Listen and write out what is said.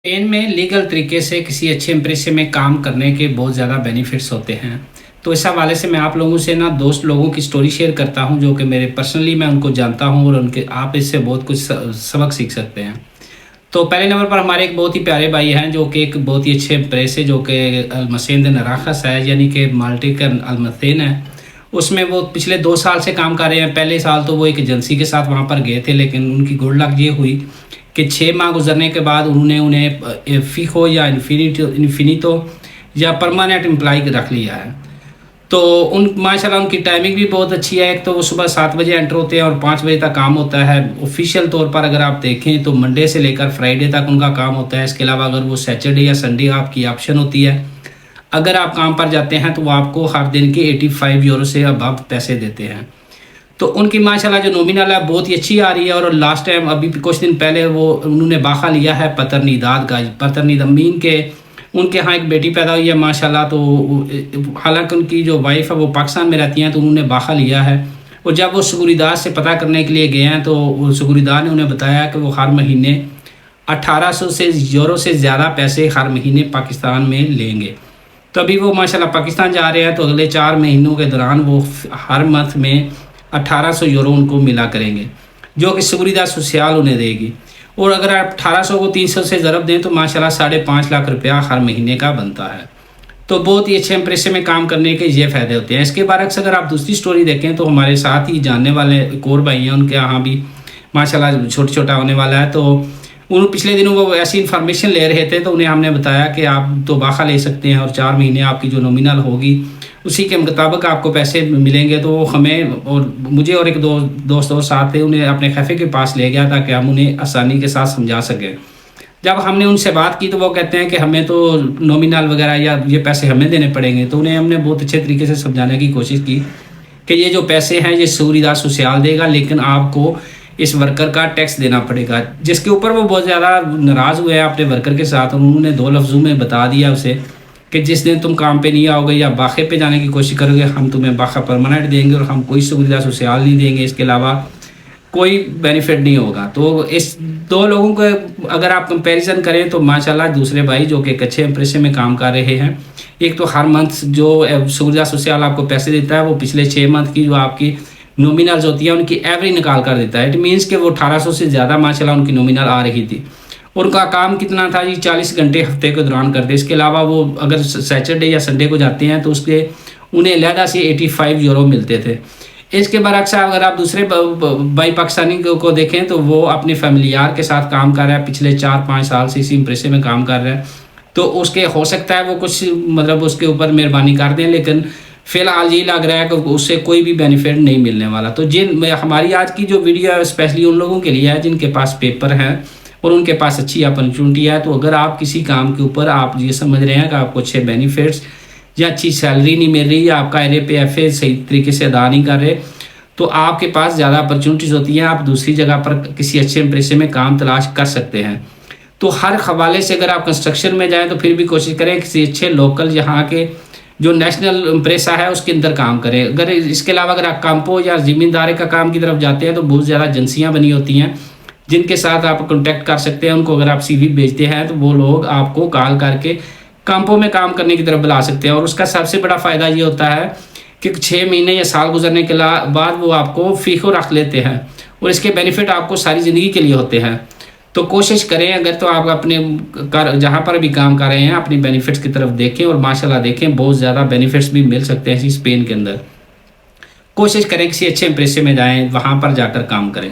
Spain में legal तरीके से किसी अच्छे एम्प्रेस में काम करने के बहुत ज़्यादा बेनिफिट्स होते हैं। तो इस हवाले से मैं आप लोगों से ना दोस्त लोगों की स्टोरी शेयर करता हूँ जो कि मेरे पर्सनली मैं उनको जानता हूँ और उनके आप इससे बहुत कुछ सबक सीख सकते हैं। तो पहले नंबर पर हमारे एक बहुत ही प्यारे भाई हैं जो कि एक बहुत ही अच्छे एम्प्रेस है जो कि अलमसेन दे नराखस है, यानी कि माल्टे का अलमसेन है। उसमें वो पिछले 2 साल से काम कर रहे हैं। पहले साल तो वो एक एजेंसी के साथ वहाँ पर गए थे, लेकिन उनकी गुड लक ये हुई कि 6 माह गुजरने के बाद उन्होंने उन्हें फ़िको या इन्फिनितो या परमानेंट एम्प्लॉय रख लिया है। तो उन माशाल्लाह उनकी टाइमिंग भी बहुत अच्छी है। एक तो वो सुबह 7 बजे एंटर होते हैं और 5 बजे तक काम होता है। ऑफिशियल तौर पर अगर आप देखें तो मंडे से लेकर फ्राइडे तक उनका काम होता है। इसके अलावा अगर वो सैटरडे या संडे आपकी ऑप्शन होती है, अगर आप काम पर जाते हैं तो वो आपको हर दिन के 85 यूरो से अब पैसे देते हैं। तो उनकी माशाल्लाह जो नॉमिनल है बहुत ही अच्छी आ रही है। और लास्ट टाइम अभी कुछ दिन पहले वो उन्होंने बाखा लिया है पतरनीदाद का, पतरनीदमीन के उनके यहाँ एक बेटी पैदा हुई है माशाल्लाह। तो हालांकि उनकी जो वाइफ है वो पाकिस्तान में रहती हैं, तो उन्होंने बाखा लिया है। और जब वो सुगुरीदार से पता करने के लिए गए हैं तो सुगुरीदार ने उन्हें बताया कि वो हर महीने 1800 से यूरो से ज़्यादा पैसे हर महीने पाकिस्तान में लेंगे। तो अभी वो माशाल्लाह पाकिस्तान जा रहे हैं, तो अगले 4 महीनों के दौरान वो हर मंथ में 1800 यूरो उनको मिला करेंगे, जो कि सुगुरीदार सोशल उन्हें देगी। और अगर आप 1800 को 300 से ज़रब दें तो माशाल्लाह 5.5 लाख रुपया हर महीने का बनता है। तो बहुत ही अच्छे एम्प्रेस में काम करने के ये फ़ायदे होते हैं। इसके बरक्स अगर आप दूसरी स्टोरी देखें तो हमारे साथ ही जानने वाले एक और भाई हैं, उनके यहाँ भी माशाल्लाह छोटा होने वाला है। तो उन पिछले दिनों वो ऐसी इन्फॉर्मेशन ले रहे थे, तो उन्हें हमने बताया कि आप तो बाखा ले सकते हैं और 4 महीने आपकी जो नॉमिनल होगी उसी के मुताबिक आपको पैसे मिलेंगे। तो हमें और मुझे और एक दोस्त और साथ थे, उन्हें अपने कैफ़े के पास ले गया ताकि हम उन्हें आसानी के साथ समझा सकें। जब हमने उनसे बात की तो वो कहते हैं कि हमें तो नॉमिनल वगैरह या ये पैसे हमें देने पड़ेंगे। तो उन्हें हमने बहुत अच्छे तरीके से समझाने की कोशिश की कि ये जो पैसे हैं ये सुगुरीदार सोशल देगा, लेकिन आपको इस वर्कर का टैक्स देना पड़ेगा। जिसके ऊपर वो बहुत ज़्यादा नाराज़ हुए हैं अपने वर्कर के साथ। उन्होंने 2 लफ्ज़ों में बता दिया उसे कि जिस दिन तुम काम पे नहीं आओगे या बाखे पे जाने की कोशिश करोगे, हम तुम्हें बाखा परमानेंट देंगे और हम कोई सुविधा सोशल नहीं देंगे, इसके अलावा कोई बेनिफिट नहीं होगा। तो इस 2 लोगों को अगर आप कंपैरिजन करें तो माशाल्लाह दूसरे भाई जो कि एक अच्छे एम्प्रेस में काम कर रहे हैं, एक तो हर मंथ जो सुविधा सोशल आपको पैसे देता है वो पिछले 6 मंथ की जो आपकी नॉमिनल्स होती है उनकी एवरेज निकाल कर देता है। इट मीन्स कि वो 1800 से ज़्यादा माशाल्लाह उनकी नॉमिनल आ रही थी। उनका काम कितना था जी, 40 घंटे हफ्ते के दौरान करते। इसके अलावा वो अगर सैटरडे या संडे को जाते हैं तो उसके उन्हें अलहदा से 85 यूरो मिलते थे। इसके बरक्स अगर आप दूसरे भाई पाकिस्तानी को देखें तो वो अपने फैमिलियार के साथ काम कर रहा है, पिछले 4-5 साल से इसी इम्प्रेसे में काम कर रहा है। तो उसके हो सकता है वो कुछ मतलब उसके ऊपर मेहरबानी कर दें, लेकिन फ़िलहाल ये लग रहा है कि उससे कोई भी बेनिफिट नहीं मिलने वाला। तो हमारी आज की जो वीडियो है स्पेशली उन लोगों के लिए है जिनके पास पेपर हैं और उनके पास अच्छी अपॉर्चुनिटी है। तो अगर आप किसी काम के ऊपर आप ये समझ रहे हैं कि आपको अच्छे बेनिफिट्स या अच्छी सैलरी नहीं मिल रही या आपका RAPFA सही तरीके से अदा नहीं कर रहे, तो आपके पास ज़्यादा अपॉर्चुनिटीज़ होती हैं, आप दूसरी जगह पर किसी अच्छे एम्प्रेस में काम तलाश कर सकते हैं। तो हर हवाले से अगर आप कंस्ट्रक्शन में जाएँ तो फिर भी कोशिश करें किसी अच्छे लोकल यहाँ के जो नेशनल एम्प्रेसा है उसके अंदर काम करें। अगर इसके अलावा अगर आप कंपो या ज़मींदारी का काम की तरफ जाते हैं तो बहुत ज़्यादा एजेंसियाँ बनी होती हैं जिनके साथ आप कांटेक्ट कर सकते हैं। उनको अगर आप CV भेजते हैं तो वो लोग आपको कॉल करके कंपो में काम करने की तरफ बुला सकते हैं। और उसका सबसे बड़ा फ़ायदा ये होता है कि 6 महीने या साल गुजरने के बाद वो आपको फ़ीको रख लेते हैं और इसके बेनिफिट आपको सारी ज़िंदगी के लिए होते हैं। तो कोशिश करें अगर तो आप अपने जहाँ पर भी काम कर रहे हैं अपनी बेनिफिट्स की तरफ देखें और माशाल्लाह देखें बहुत ज़्यादा बेनिफिट्स भी मिल सकते हैं इसी स्पेन के अंदर। कोशिश करें किसी अच्छे एम्प्रेस में जाएँ, वहाँ पर जाकर काम करें।